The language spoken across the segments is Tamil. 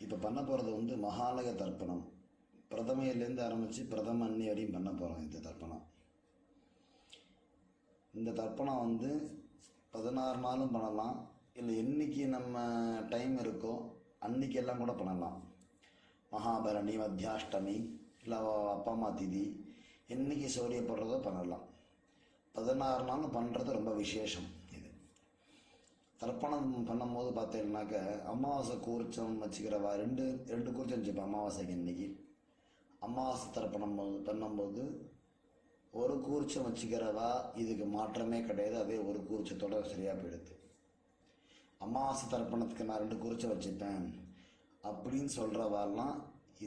இப்போ பண்ண போகிறது வந்து மகாலய தர்ப்பணம். பிரதமையிலேருந்து ஆரம்பித்து பிரதம அன்னி வரையும் பண்ண போகிறோம். இந்த தர்ப்பணம் வந்து 16 நாளும் பண்ணலாம், இல்லை என்றைக்கு நம்ம டைம் இருக்கோ அன்றைக்கெல்லாம் கூட பண்ணலாம். மகாபரணி, மத்தியாஷ்டமி, இல்லை அப்பா அம்மா திதி, என்றைக்கு சௌரியப்படுறதோ பண்ணலாம். 16 நாள் பண்ணுறது ரொம்ப விசேஷம். இது தர்ப்பணம் பண்ணும்போது பார்த்தீங்கன்னாக்க அமாவாசை கூர்ச்சம் வச்சுக்கிறவா ரெண்டு கூர்ச்சம் வச்சுப்பேன். அமாவாசைக்கு இன்றைக்கி அமாவாசை தர்ப்பணம் பண்ணும்போது ஒரு கூர்ச்சம் வச்சுக்கிறவா இதுக்கு மாற்றமே கிடையாது. அதே ஒரு கூர்ச்சத்தோட சரியாக போயிடுது. அமாவாசை தர்ப்பணத்துக்கு நான் 2 கூர்ச்சம் வச்சுப்பேன் அப்படின்னு சொல்கிறவாலாம்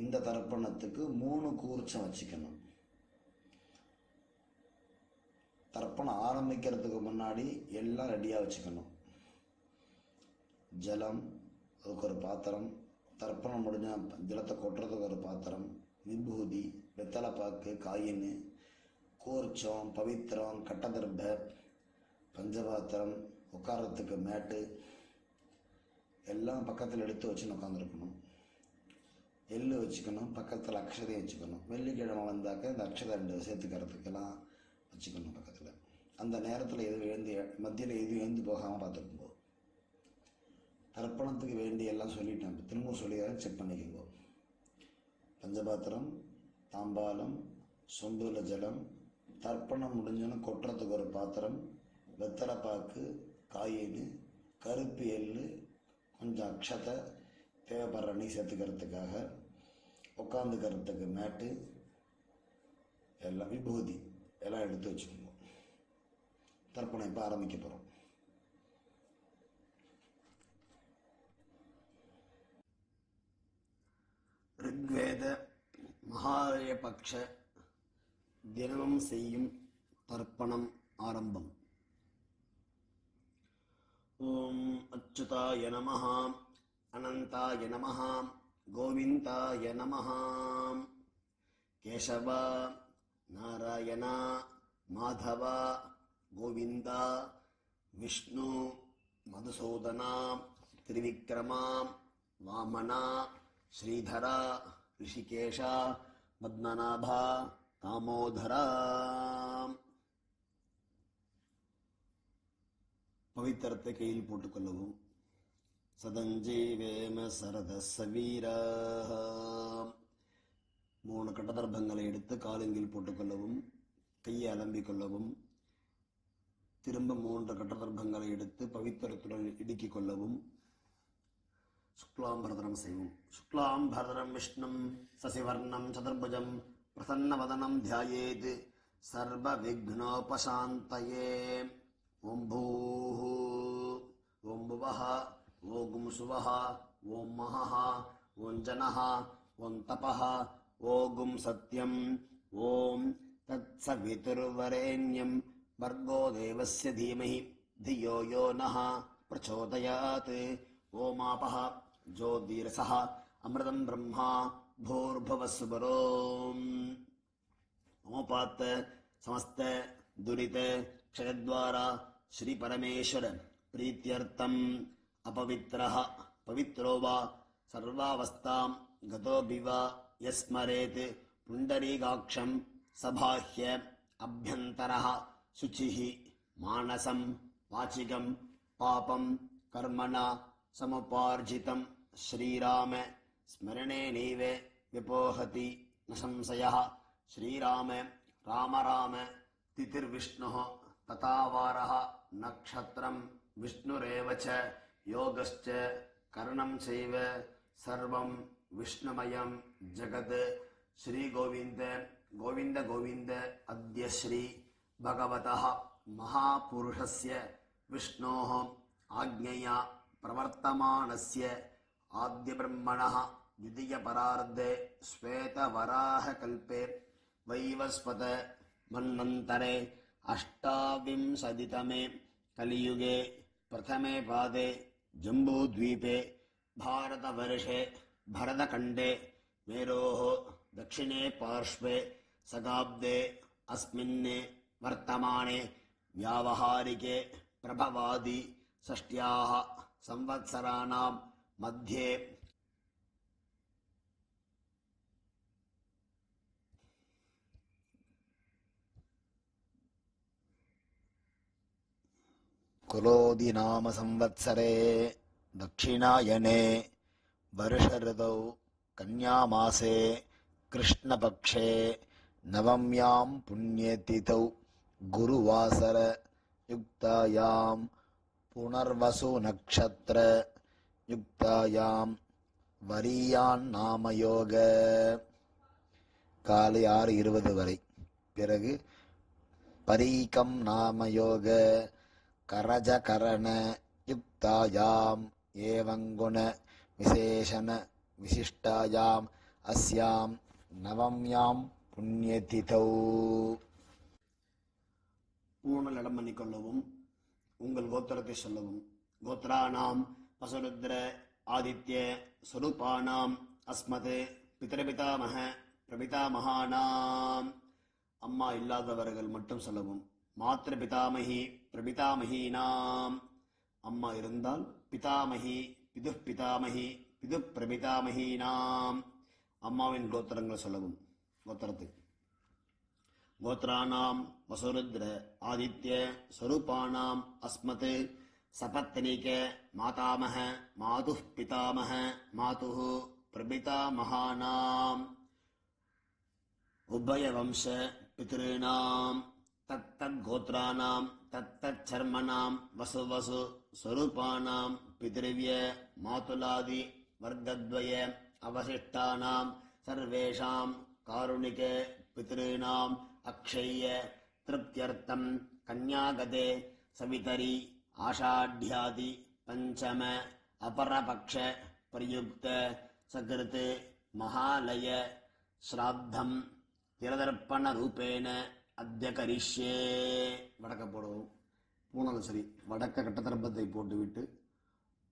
இந்த தர்ப்பணத்துக்கு 3 கூர்ச்சம் வச்சுக்கணும். தர்ப்பணம் ஆரம்பிக்கிறதுக்கு முன்னாடி எல்லாம் ரெடியாக வச்சுக்கணும். ஜலம், அதுக்கு ஒரு பாத்திரம், தர்ப்பணம் முடிஞ்ச ஜலத்தை கொட்டுறதுக்கு ஒரு பாத்திரம், விபூதி, வெத்தலைப்பாக்கு, காயின், கூர்ச்சம், பவித்திரம், கட்டதர்ப, பஞ்சபாத்திரம், உட்காரத்துக்கு மேட்டு எல்லாம் பக்கத்தில் எடுத்து வச்சுன்னு உட்காந்துருக்கணும். எள்ளு வச்சுக்கணும், பக்கத்தில் அக்ஷதையும் வச்சுக்கணும். வெள்ளிக்கிழமை வந்தாக்க இந்த அக்ஷதை 2 சேர்த்துக்கிறதுக்கெல்லாம் வச்சுக்கணும் பக்கத்தில். அந்த நேரத்தில் மத்தியில் எதுவும் எழுந்து போகாமல் பார்த்துக்கும்போ. தர்ப்பணத்துக்கு வேண்டிய எல்லாம் சொல்லிட்டேன். திரும்ப சொல்லிடுறேன், செக் பண்ணிக்கோங்க. பஞ்சபாத்திரம், தாம்பாலம், சொம்புல ஜலம், தர்ப்பணம் முடிஞ்சோன்னு கொட்டுறதுக்கு ஒரு பாத்திரம், வெத்தலைப்பாக்கு, காயின், கருப்பு எள்ளு, கொஞ்சம் அக்ஷதை, தேவைப்படுற நீ சேர்த்துக்கிறதுக்காக, உட்காந்துக்கிறதுக்கு மேட்டு, எல்லாம் விபூதி எல்லாம் எடுத்து வச்சுக்கோங்க. தர்ப்பணம் இப்போ ஆரம்பிக்க போகிறோம். ரிக்வேத மகாலய பக்ஷ தினமும் செய்யும் தர்ப்பணம் ஆரம்பம். ஓம் அச்சுதாய நமஹ, அனந்தாய நமஹ, கோவிந்தாய நமஹ. கேசவ, நாராயண, மாதவ, கோவிந்தா, விஷ்ணு, மதுசூதனா, திரிவிக்ரமா, வாமனா, ஸ்ரீதரா, ரிஷிகேஷா, பத்மநாபா, தாமோதரா. பவித்திரத்தை கையில் போட்டுக்கொள்ளவும். சதஞ்சீவேம சரதசவீரா. 3 கட்டதர்பங்களை எடுத்து காலங்கில் போட்டுக்கொள்ளவும், கையை அலம்பிக்கொள்ளவும். திரும்ப 3 கட்டதர்பங்களை எடுத்து பவித்திரத்துடன் இடுக்கிக் கொள்ளவும். சுக்லாம்பரதனம் செய்வோம். சுக்லாம்பரதனம் விஷ்ணும் சசிவர்ணம் சதுர்புஜம் பிரசன்னவதனம் தியாயேத் சர்வ விக்னோபசாந்தயே. ஓம் பூः, ஓம் புவः, ஓம் சுவः, ஓம் மஹः, ஓம் ஜனः, ஓம் தபः, ஓம் சத்யம், ஓம் தத்சவிதுர்வரேண்யம் भर्गो देवस्य धीमहि धियो यो नः प्रचोदयात्. ओमापः ज्योतिरसः अमृतं ब्रह्मा भूर्भुवस्सुवरो. ओपात् समस्त दुरित क्षयद्वारा श्री परमेश्वर प्रीत्यर्थम अपवित्रः पवित्रो वा सर्वावस्थां गतोऽपि वा यस्मरेत् पुण्डरीकाक्षं सबाह्य अभ्यन्तरः शुचिः मानसं वाचिकं पापं कर्मणा समुपार्जितं श्रीराम स्मरणेनैव विपोहति न संशयः. श्रीराम राम राम तिथिर्विष्णुः तथावारः नक्षत्रं विष्णुरेव च योगश्च करणं चैव सर्वं विष्णुमयं जगत्. श्री गोविंद गोविंद गोविंद अद्य श्री भगवतः महापुरुषस्य विष्णोः आज्ञया प्रवर्तमानस्य आद्यब्रह्मणः द्वितीयपरार्धे श्वेतवराहकल्पे वैवस्वत मन्वन्तरे अष्टाविंशतितमे कलियुगे प्रथमे पादे जम्बूद्वीपे भारतवर्षे भरतखण्डे मेरोः दक्षिणे पार्श्वे सगाब्दे अस्मिन् वर्तमाने व्यावहारिके प्रभवादि षष्ट्याः संवत्सराणां मध्ये குலோதி நாம சம்வத்சரே தட்சிணாயனே வருஷ கன்யாமாசே கிருஷ்ணபக்ஷே நவம்யாம் புண்ணியதிதௌ குருவாசர யுக்தாயாம் புனர்வசு நக்ஷத்ர யுக்தாயாம் வரியான் நாமயோக. காலை 6:20 வரை. பிறகு பரீகம் நாமயோக கரஜகரண யுக்தாயாம் ஏவங்குண விசேஷண விசிஷ்டாயாம் அஸ்யாம் நவம்யாம் புண்ணியதிதௌ. பூணல் இடம் பண்ணிக்கொள்ளவும், உங்கள் கோத்திரத்தை சொல்லவும். கோத்ராணாம் வசுருத்ர ஆதித்ய ஸ்வரூபானாம் அஸ்மத் பிதரபிதாமக பிரபிதாமகானாம். அம்மா இல்லாதவர்கள் மட்டும் சொல்லவும். மாத்திர பிதாமகி பிரபிதாமகீனாம். அம்மா இருந்தால் பிதாமகி பிது பிதாமகி பிது பிரபிதாமகீனாம். அம்மாவின் கோத்திரங்கள் சொல்லவும். கோத்திரத்தை கோத்ராணாம் வசுருத்ர ஆதித்ய ஸ்வரூபானாம் அஸ்மத் சபத்னிக மாதாமக மாதுः பிதாமக மாதுः பிரபிதாமகானாம். உபயவம்ச பித்ருணாம் தத்தத் கோத்ராணாம் தத்தத் சர்மணாம் வசு வசு ஸ்வரூபானாம் பித்ருவ்ய மாதுலாதி வர்க்கத்வய அவசிஷ்டானாம் சர்வேஷாம் காருணிக பித்ருணாம் அக்ஷய்ய திருப்தியர்த்தம் கன்யாகதே சவிதரி ஆஷாಢ்யாதி பஞ்சம அபரபக்ஷ பிரயுக்த சகிருத் மகாலய ஸ்ராத்தம் திரதர்ப்பண ரூபேண அத்ய கரிஷ்யே. வடக்க போடுவோம். பூணலை சரி, வடக்க கட்டத்தரப்பத்தை போட்டுவிட்டு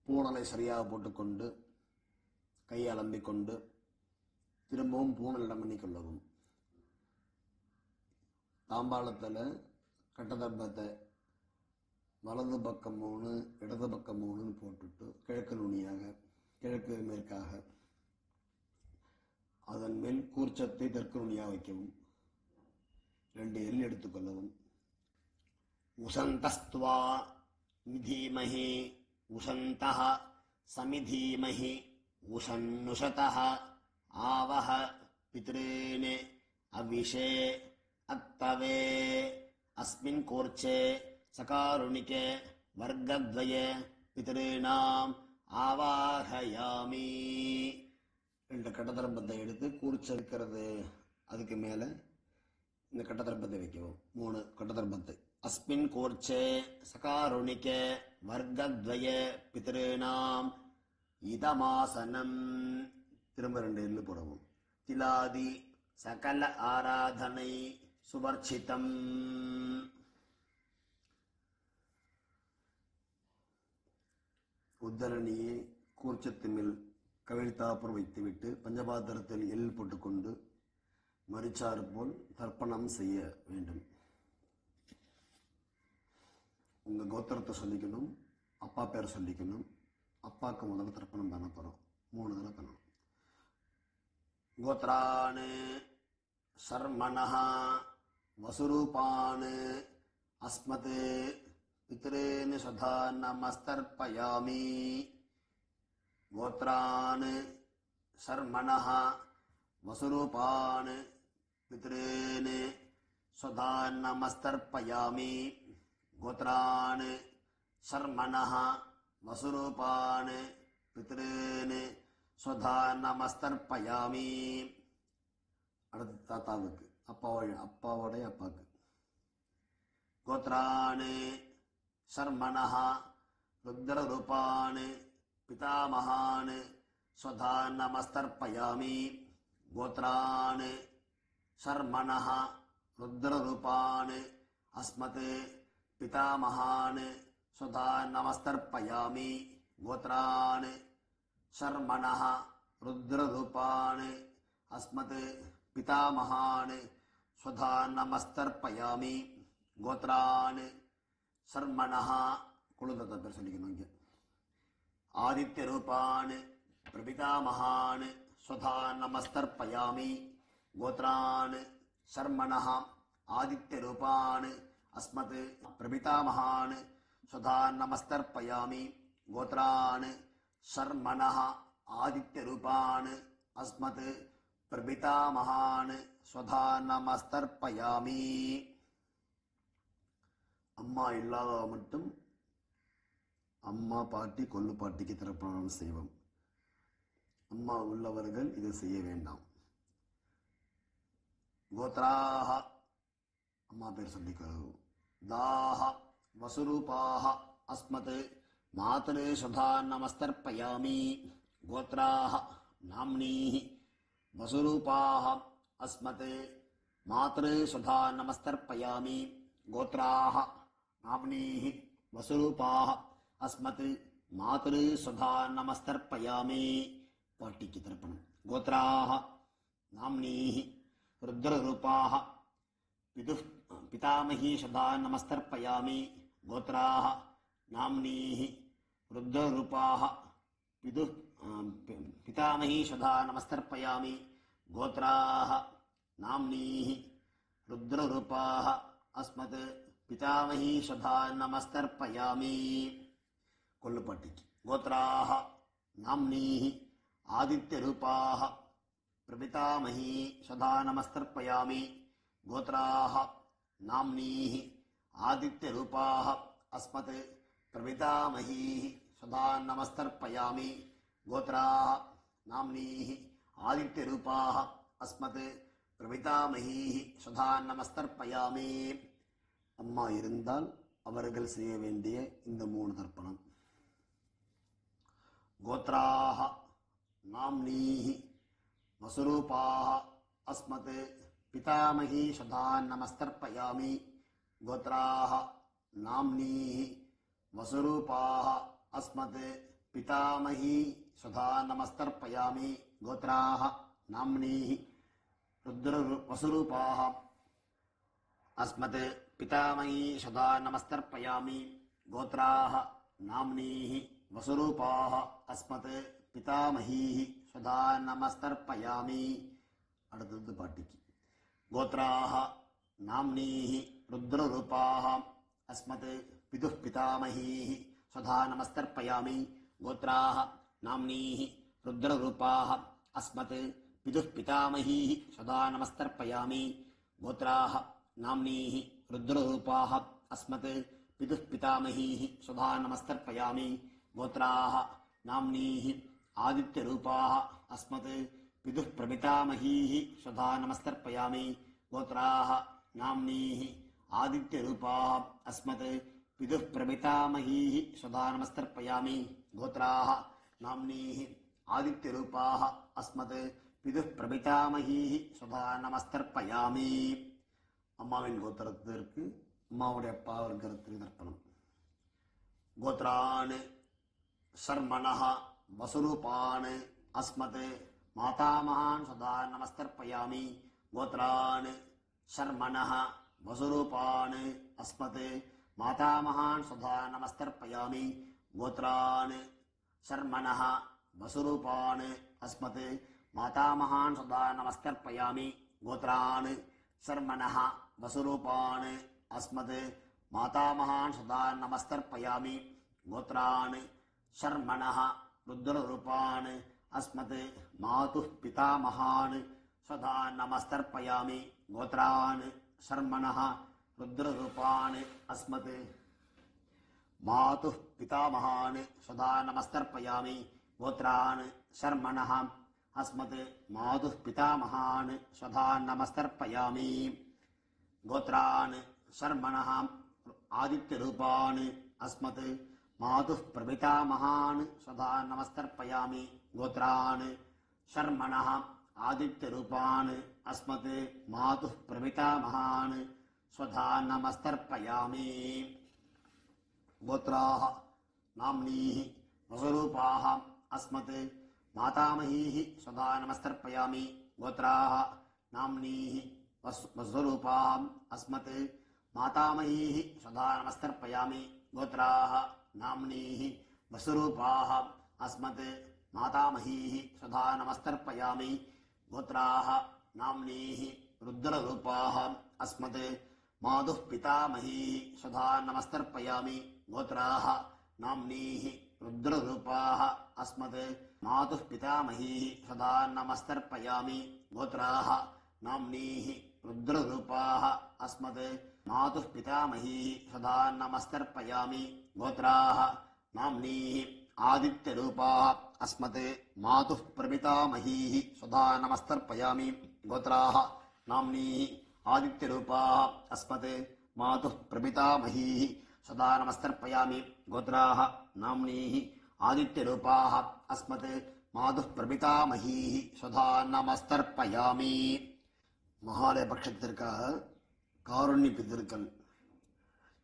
பூணலை சரியாக போட்டுக்கொண்டு கையை அலம்பிக்கொண்டு திரும்பவும் பூணலிடம் பண்ணிக்கொள்ளவும். தாம்பாளத்தில் கட்டத்தர்ப்பத்தை வலது பக்கம் 3 இடது பக்கம் 3 போட்டுட்டு கிழக்கு நுனியாக கிழக்கு மேற்காக அதன் மேல் கூர்ச்சத்தை தெற்கு நுனியாக வைக்கவும். 2 எல் எடுத்துக்கொள்ளவும். உசந்தஸ்த்வா மிதீமஹி உசந்தஹ சமிதீமஹி உசன்னுஷதஹ ஆவஹ பித்ரீன் அவிஷே அத்தவே அஸ்மின் கூர்ச்சே சகாருணிகே வர்க்கத்வய பித்ருணாம் ஆவாஹயாமி. 2 கட்டத்தரம்பத்தை எடுத்து கூர்ச்ச இருக்கிறது அதுக்கு மேலே இந்த கட்டத்தரம்பத்தை வைக்கவும். 3 கட்டத்தரம்பத்தை. அஸ்மின் கூர்ச்சே சகாருணிகே வர்க்கத்வய பித்ருணாம் இதமாசனம். திரும்ப 2 எள்ளு போடவும். திலாதி சகல ஆராதனை சுவர்ச்சிதம். உத்தரணியை கூர்ச்சத்து மேல் கவிழ்த்தாப்புறம் வைத்துவிட்டு பஞ்சபாத்திரத்தில் எள் போட்டுக்கொண்டு மரிச்சாறு போல் தர்ப்பணம் செய்ய வேண்டும். உங்கள் கோத்திரத்தை சொல்லிக்கணும், அப்பா பேரை சொல்லிக்கணும். அப்பாவுக்கு முதல்ல தர்ப்பணம் பண்ண போகிறோம். 3 தடவை பண்ணணும். கோத்ரான் சர்மணஹ வசுரூபான் அஸ்மத் பித்ரேன் சதா நமஸ்தர்ப்பயாமி. கோத்ரான் சர்மணஹ வசுரூபான் பித்ரேன் சதா நமஸ்தர்ப்பயாமி. கோத்ரான் சர்மணஹ வசுரூபான் பித்ரேன் சதா நமஸ்தர்ப்பயாமி. அடுத்து தாத்தாவுக்கு, அப்பாவோடைய அப்பாவுக்கு. கோத்ரான் சர்மணஹ ருத்ரரூபான் பிதாமகான் ஸ்வதா நமஸ்தர்ப்பயாமி. கோத்ரான் சர்மணஹ ருத்ரரூபான் அஸ்மத் பிதாமகான் ஸ்வதா நமஸ்தர்ப்பயாமி. கோத்ரான் சர்மணஹ ருத்ரரூபான் அஸ்மத் பிதாமகான் ஸ்வதா நமஸ்தர்ப்பயாமி. கோத்ரான் சர்மணஹ குழுந்தத்தை பேர் சொல்லிக்கணும். இங்கே ஆதித்ய ரூபான் பிரபிதாமகான் ஸ்வதா நமஸ்தர்ப்பயாமி. கோத்ரான் சர்மணஹ ஆதித்ய ரூபான் அஸ்மத் பிரபிதாமகான் स्वधा नमस्तर्पयामि गोत्रान् शर्मणः आदित्यरूपान् अस्मत् प्रपितामहान् स्वधा नमस्तर्पयामि. அம்மா இல்லாதவ மட்டும் அம்மா பாட்டி கொள்ளு பாட்டிக்கு தர்ப்பணம் செய்வோம். அம்மா உள்ளவர்கள் இதை செய்ய வேண்டாம். கோத்ராஹ அம்மா பேர் சொல்லிக்கிறது. தாஹ வசுரூபாஹ அஸ்மத் மாத்ரு சுதா நமஸ்தர்ப்பயாமி. கோத்ராஹ நாம்னீஹி வசுரூபாஹ அஸ்மத் மாத்ரு சுதா நமஸ்தர்ப்பயாமி. கோத்ராஹ நாம்னீஹி வசுரூபாஹ அஸ்மத் மாத்ரு சுதா நமஸ்தர்ப்பயாமி. பாட்டிக்கு தர்ப்பணம். கோத்ராஹ நாம்னீஹி ருத்ரரூபாஹ பிதாமஹி சுதா நமஸ்தர்ப்பயாமி. கோத்ராஹ நாம்னீஹி ருத்ரரூபாஹ பிதாமஹி சுதா நமஸ்தர்ப்பயாமி. கோத்ராஹ நாம்னீஹி ருத்ரரூபாஹ அஸ்மத் பிதாமஹி சுதா நமஸ்தர்ப்பயாமி. கொல்லுப்பாட்டிக்கு. கோத்ராஹ நாம்னீஹி ஆதித்யரூபாஹ பிரபிதாமஹி சுதா நமஸ்தர்ப்பயாமி. கோத்ராஹ நாம்னீஹி ஆதித்யரூபாஹ அஸ்மத் பிரபிதாமஹி சுதா நமஸ்தர்ப்பயாமி. கோத்ராஹ நாம்னீஹி ஆதித்யரூபாஹ அஸ்மத் பிரபிதாமஹி சுதா நமஸ்தர்ப்பயாமி. அம்மா இருந்தால் அவர்கள் செய்ய வேண்டிய இந்த 3 தர்ப்பணம். கோத்ராஹ நாம்னீஹி வசுரூபாஹ அஸ்மத் பிதாமஹி சுதா நமஸ்தர்ப்பயாமி. கோத்ராஹ நாம்னீஹி வசுரூபாஹ அஸ்மத் பிதாமஹி சுதா நமஸ்தர்ப்பயாமி. கோத்ராஹ நாம்னீஹி வசுரூபாஹ அஸ்மத் பிதாமஹி சுதா நமஸ்தர்ப்பயாமி. கோத்ராஹ நாம்னீஹி வசுரூபாஹ அஸ்மத் பிதாமஹி சுதா நமஸ்தர்ப்பயாமி. அடுத்தது பாட்டிக்கு. கோத்ராஹ நாம்னீஹி ருத்ரரூபாஹ அஸ்மத் பிதாமஹி சுதா நமஸ்தர்ப்பயாமி. கோத்ராஹ நாம்னீஹி ருத்ரரூபாஹ அஸ்மத் பிதாமஹி சுதா நமஸ்தர்ப்பயாமி. கோத்ராஹ நாம்னீஹி ருத்ரரூபாஹ அஸ்மத் பிதாமஹி சுதா நமஸ்தர்ப்பயாமி. கோத்ராஹ நாம்னீஹி ஆதித்யரூபாஹ அஸ்மத் பிரபிதாமஹி சுதா நமஸ்தர்ப்பயாமி. கோத்ராஹ நாம்னீஹி ஆதித்யரூபாஹ அஸ்மத் பிரபிதாமஹி சுதா நமஸ்தர்ப்பயாமி. கோத்ராஹ நாம்னீஹி ஆதித்யரூபாஹ அஸ்மத் பிரபிதாமஹி சுதா நமஸ்தர்ப்பயாமி. அம்மாவின் கோத்திரத்திற்கு அம்மாவுடைய அப்பா இருக்கிறதுக்கு தர்ப்பணம். கோத்ரான் சர்மணஹ வசுரூபான் அஸ்மத் மாதாமகான் சுதா நமஸ்தர்ப்பயாமி. கோத்ரான் சர்மணஹ வசுரூபான் அஸ்மத் மாதாமகான் சுதா நமஸ்தர்ப்பயாமி. கோத்ரான் சர்மணஹ வசுரூபான் அஸ்மத் மாதாமகான் சுதா நமஸ்தர்ப்பயாமி. கோத்ரான் சர்மணஹ வசுரூபான் அஸ்மத் மாதாமகான் சுதா நமஸ்தர்ப்பயாமி. கோத்ரான் சர்மணஹ ருத்ரரூபான் அஸ்மத் மாதுः பிதாமகான் சுதா நமஸ்தர்ப்பயாமி. கோத்ரான் சர்மணஹ ருத்ரரூபான் அஸ்மத் மாதுः பிதாமகான் சுதா நமஸ்தர்ப்பயாமி. கோத்ரான் சர்மணஹ அஸ்மத் மாதுः பிதாமகான் சுதா நமஸ்தர்ப்பயாமி. கோத்ரான் சர்மணஹ ஆதித்யரூபான் அஸ்மத் மாதுः பிரபிதாமகான் சுதா நமஸ்தர்ப்பயாமி. கோத்ரான் சர்மணஹ ஆதித்யரூபான் அஸ்மத் மாதுः பிரபிதாமகான் சுதா நமஸ்தர்ப்பயாமி. கோத்ராஹ நாம்னீஹி வசுரூபாஹ அஸ்மத் மாதாமஹீஹி சுதா நமஸ்தர்ப்பயாமி. கோத்ராஹ நாம்னீஹி வசுரூபாஹ அஸ்மத் மாதாமஹீஹி சுதா நமஸ்தர்ப்பயாமி. கோத்ராஹ நாம்னீஹி வசுரூபாஹ அஸ்மத் மாதாமஹீஹி சுதா நமஸ்தர்ப்பயாமி. கோத்ராஹ நாம்னீஹி ருத்ரரூபாஹ அஸ்மத் மாதுः பிதாமஹீஹி சுதா நமஸ்தர்ப்பயாமி. गोत्राः नाम्नीः रुद्ररूपाः अस्मत् मातुः पितामहीः सदा नमस्तर्पयामि गोत्राः नाम्नीः रुद्ररूपाः अस्मत् मातुः पितामहीः सदा नमस्तर्पयामि गोत्राः नाम्नीः आदित्यरूपाः अस्मत् मातुः प्रपितामहीः सदा नमस्तर्पयामि गोत्राः नाम्नीः आदित्यरूपाः अस्मत् मातुः प्रपितामहीः सदा नमस्तर्पयामि गोत्राः नाम्नीः आदित्यरूपाः अस्मत् मातुः प्रपितामहीः सदा नमस्तर्पयामि மகாலய பட்சத்திற்காக காருண்ய பித்திருக்கள்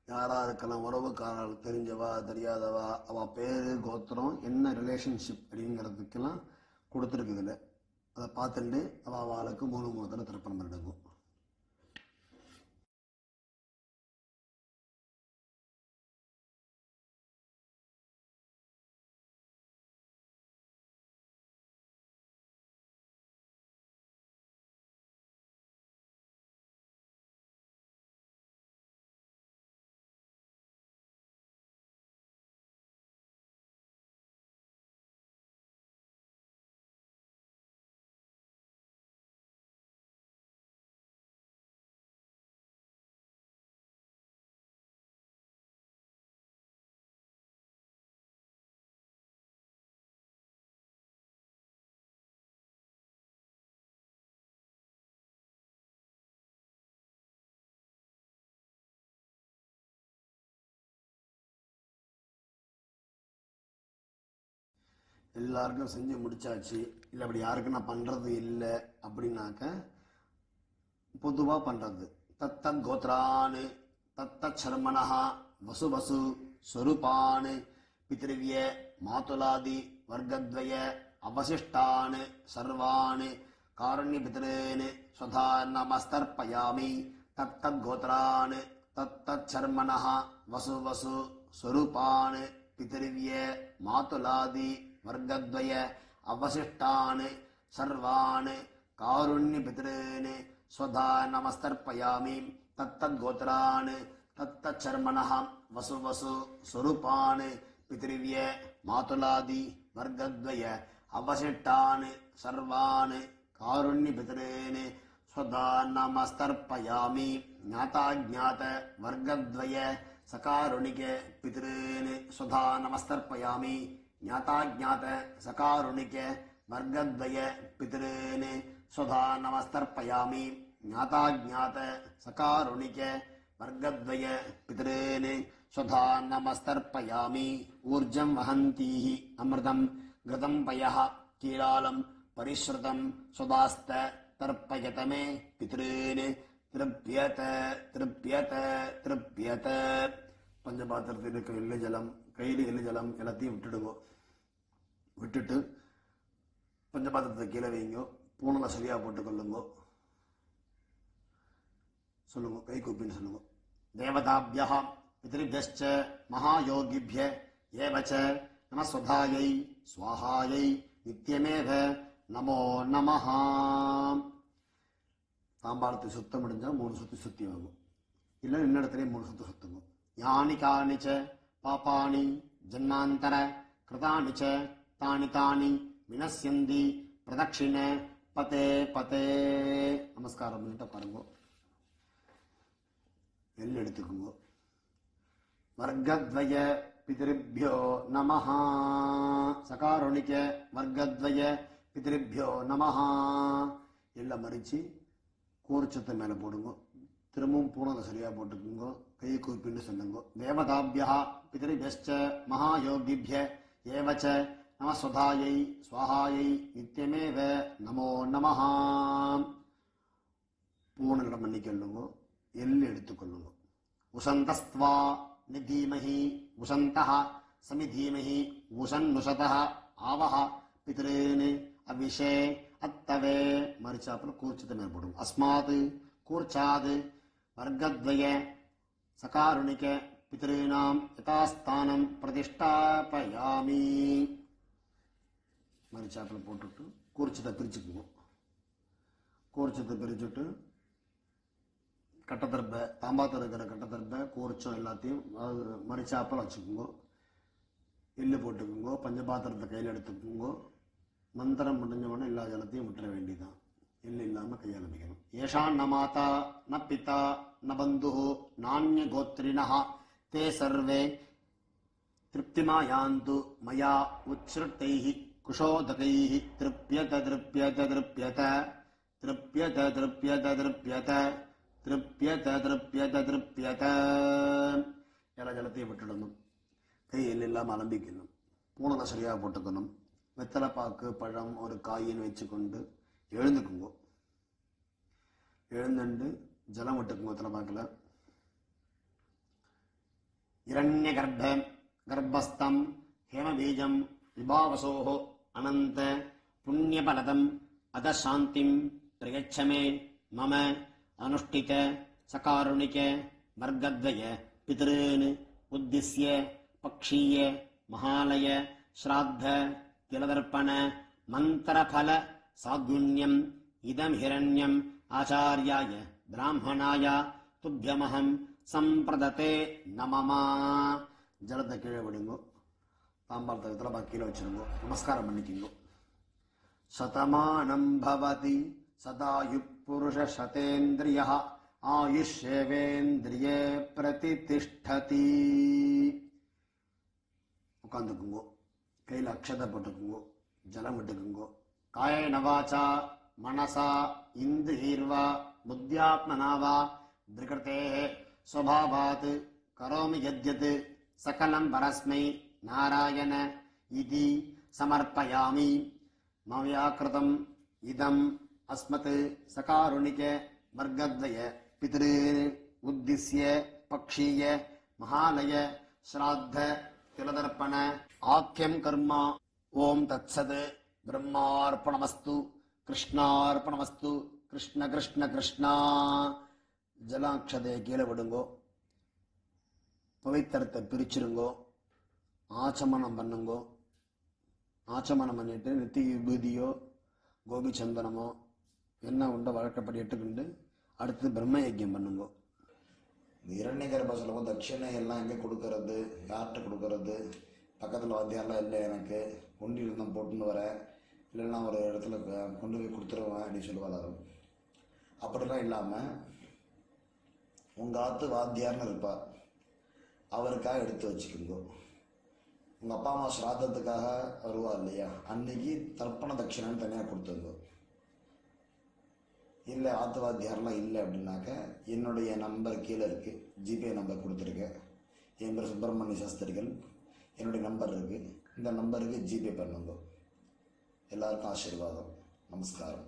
யாராருக்கெல்லாம் உறவுக்காரர்கள் தெரிஞ்சவா தெரியாதவா அவள் பேர் கோத்திரம் என்ன ரிலேஷன்ஷிப் அப்படிங்கிறதுக்கெல்லாம் கொடுத்துருக்குதுல அதை பார்த்துட்டு அவளுக்கு 3 தடவை திருப்பணம் பண்ணிடுவோம். எல்லாருக்கும் செஞ்சு முடிச்சாச்சு. இல்லை அப்படி யாருக்கும் நான் பண்ணுறது இல்லை அப்படின்னாக்க பொதுவாக பண்ணுறது தத்தத் கோத்ரான் தத்தத் சர்மணா வசு வசு ஸ்வரூபான் பித்ருவ்ய மாதுலாதி வர்க்கத்வய அவசிஷ்டான் சர்வான் காரண்ய பித்ரேன் ஸ்வதா நமஸ்தர்ப்பயாமி. தத்தத் கோத்ரான் தத்தத் சர்மணா வசு வசு ஸ்வரூபான் பித்ருவ்ய மாதுலாதி वर्गद्वय अवशिष्टान् सर्वान् कारुण्यपितॄन् स्वधा नमस्तर्पयामि. तत्तद्गोत्रान् तत्तच्छर्मणः वसु वसु स्वरूपान् पितृव्य मातुलादि वर्गद्वय अवशिष्टान् सर्वान् कारुण्यपितॄन् स्वधा नमस्तर्पयामि. ज्ञाताज्ञात वर्गद्वय सकारुणिक पितॄन् स्वधा नमस्तर्पयामि. ज्ञाताज्ञात सकारुणिक वर्गद्वय पितॄन् स्वधा नमस्तर्पयामि. ज्ञाताज्ञात सकारुणिक वर्गद्वय पितॄन् स्वधा नमस्तर्पयामि. ऊर्जं वहन्तीः अमृतं घृतं पयः कीलालं परिश्रुतं स्वदास्त तर्पयत मे पितॄन् तृप्यत तृप्यत तृप्यत. பஞ்சபாத்திரத்தில் இருக்கிற எள்ளு ஜலம் கையில் எள்ளு ஜலம் எல்லாத்தையும் விட்டுட்டு பஞ்சபாத்திரத்தை கீழே வைங்கோ. பூனலை சரியாக போட்டுக்கொள்ளுங்கோ. சொல்லுங்க, கை கூப்பின்னு சொல்லுங்க. தேவதாபியா பித்ருभ्यश्च மகாயோகிभ्य ஏவச்ச நமஸ்வதாயை ஸ்வாஹாயை நித்யமேவ நமோ நமஹ. தாம்பாளத்தை சுத்தம் முடிஞ்சால் 3 சுற்றி சுற்றி வாங்கும். இல்லை இன்ன இடத்துலேயே 3 சுற்றி சுற்றுங்க. யானி காணி ச பாபாணி ஜன்மாந்தர கிருதானி ச தானி தானி வினஸ்யந்தி பிரதட்சிண பதே பதே. நமஸ்காரம் பண்ணிட்டு பாருங்க. எல் எடுத்துக்குங்க. வர்க்கத்வய பிதிருभ्यो நமஹ. சகாருணிக வர்க்கத்வய பிதிருभ्यो நமஹ. எல்லாம் மறிச்சு கூர்ச்சத்தை மேலே போடுங்க. திரும்பவும் பூனலை சரியாக போட்டுக்குங்க. கையை கூப்பின்னு சொல்லுங்க. தேவதாபியா பிதृभ्यश्च மகாயோகிभ्य ஏவச்ச நமஸ்வதாயை ஸ்வாஹாயை நித்யமேவ நமோ நமஹ. பூனலிடம் பண்ணிக்கொள்ளுங்க. எல் எடுத்துக்கொள்ளுங்க. உசந்தஸ்த்வா நிதீமஹி உசந்தஹ சமிதீமஹி உசன்னுஷதஹ ஆவஹ பித்ருன் அவிஷே அத்தவே. மறிச்சாப்புல கூர்ச்சத்தை மேல் போடுங்க. அஸ்மாத் கூர்ச்சாத் வர்க்கத்வய சகாருணிக பித்ருணாம் யதாஸ்தானம் பிரதிஷ்டாபயாமி. மறிச்சாப்புல போட்டுட்டு கூர்ச்சத்தை பிரிச்சுக்குவோம். கூர்ச்சத்தை பிரிச்சுட்டு கட்டத்தரப்பை தாம்பாத்தில் இருக்கிற கட்டத்தரப்பை கூர்ச்சம் எல்லாத்தையும் மறிச்சாப்பில் வச்சுக்கோங்க. எள்ளு போட்டுக்கோங்க. பஞ்சபாத்திரத்தை கையில் எடுத்துக்கோங்க. மந்திரம் முடிஞ்சவொடனே எல்லா ஜலத்தையும் விட்டுற வேண்டியதான். எள்ளு இல்லாமல் கையாளமிக்கணும். ஏஷான் ந மாதா ந பிதா ந பந்து நானிய கோத்ரிணா தே சர்வே திருப்திமாயாந்து மயா உச்ருட்டைஹி குஷோதகைஹி திருப்யத திருப்யத திருப்யத திருப்யத திருப்யத திருப்யத திருப்யத திருப்யத திருப்யத. எல்லா ஜலத்தையும் விட்டுடணும். கை எள்ளு இல்லாமல் அலம்பிக்கணும். பூனலை சரியாக போட்டுக்கணும். வெத்தலைப்பாக்கு பழம் ஒரு காயின்னு வச்சுக்கொண்டு எழுந்துக்குங்கோ. எழுந்துண்டு ஜலம் விட்டுக்குங்க. வெத்தலைப்பாக்கில் இரண்ய கர்ப்பஸ்தம் ஹேமபீஜம் விபாவசோஹோ அனந்த புண்ணியபலதம் அதசாந்திம் பிரயச்சமே மம அனுஷ்டித சகாருணிக வர்க்கத்வய பிதॄன் உத்திஸ்ய பக்ஷீய மகாலய ஸ்ராத்த திலதர்ப்பண மந்திரபல சாகுண்யம் இதம் ஹிரண்யம் ஆச்சார்யாய பிராமணாய துப்யமஹம் சம்பிரததே நமமா. ஜலத்தை கீழே விடுங்கோ. தாம்பாளத்தை வித்தலப்பா கீழே வச்சிருங்கோ. நமஸ்காரம் பண்ணிக்கிங்கோ. சதமானம் பவதி சதாயு புருஷ சதேந்திரிய ஆயுஷ்யேவேந்திரியே பிரதிதிஷ்டதி. உட்காந்துக்குங்கோ. கையில் அக்ஷதை போட்டுக்குங்கோ. ஜலம் விட்டுக்குங்கோ. காயேன வாசா மனசா இந்திரியர்வா புத்தியாத்மனாவா விக்ருதே ஸ்வபாவாத் கரோமி யத்யத் சகலம் பரஸ்மை நாராயண இதி சமர்ப்பயாமி. மவ்யாக்ருதம் இதம் அஸ்மத் சகாருணிக வர்க்கத்வய பித்ருன் உத்திஸ்ய பக்ஷீய மகாலய ஸ்ராத்த திலதர்ப்பண ஆக்கியம் கர்மா. ஓம் தத்சத். பிரம்மார்ப்பணமஸ்து. கிருஷ்ணார்ப்பணமஸ்து. கிருஷ்ண கிருஷ்ண கிருஷ்ணா. ஜலாட்சதையை கீழே விடுங்கோ. பவித்திரத்தை பிரிச்சிருங்கோ. ஆச்சமனம் பண்ணுங்கோ. ஆச்சமனம் பண்ணிட்டு நித்தி விபூதியோ கோபி சந்தனமோ என்ன உண்டோ வழக்கப்படி எட்டுக்கிண்டு அடுத்து பிரம்ம யஜ்யம் பண்ணுங்கோ. இரண்ய கர்ப்ப சொல்லுவோம். தட்சிணை எல்லாம் எங்கே கொடுக்கறது, யார்கிட்ட கொடுக்கறது, பக்கத்தில் வாத்தியாரெலாம் இல்லை, எனக்கு கொண்டியில் தான் போட்டுன்னு வரேன், இல்லைன்னா ஒரு இடத்துல கொண்டு போய் கொடுத்துருவேன் அப்படின்னு சொல்லுவாள். அப்படிலாம் இல்லாமல் உங்கள் ஆத்து வாத்தியார்னு இருப்பார், அவருக்காக எடுத்து வச்சுக்கோங்க. உங்கள் அப்பா அம்மா ஸ்ராத்தத்துக்காக வருவா இல்லையா, அன்னைக்கு தர்ப்பண தட்சிணைன்னு தனியாக கொடுத்துருங்க. இல்லை ஆத்து வாத்தியாரெலாம் இல்லை அப்படின்னாக்க என்னுடைய நம்பர் கீழே இருக்குது, ஜிபே நம்பர் கொடுத்துருக்கேன். என் பேர் சுப்பிரமணிய சாஸ்திரிகள், என்னுடைய நம்பர் இருக்குது, இந்த நம்பருக்கு ஜிபே பண்ணுங்க. எல்லாருக்கும் ஆசீர்வாதம். நமஸ்காரம்.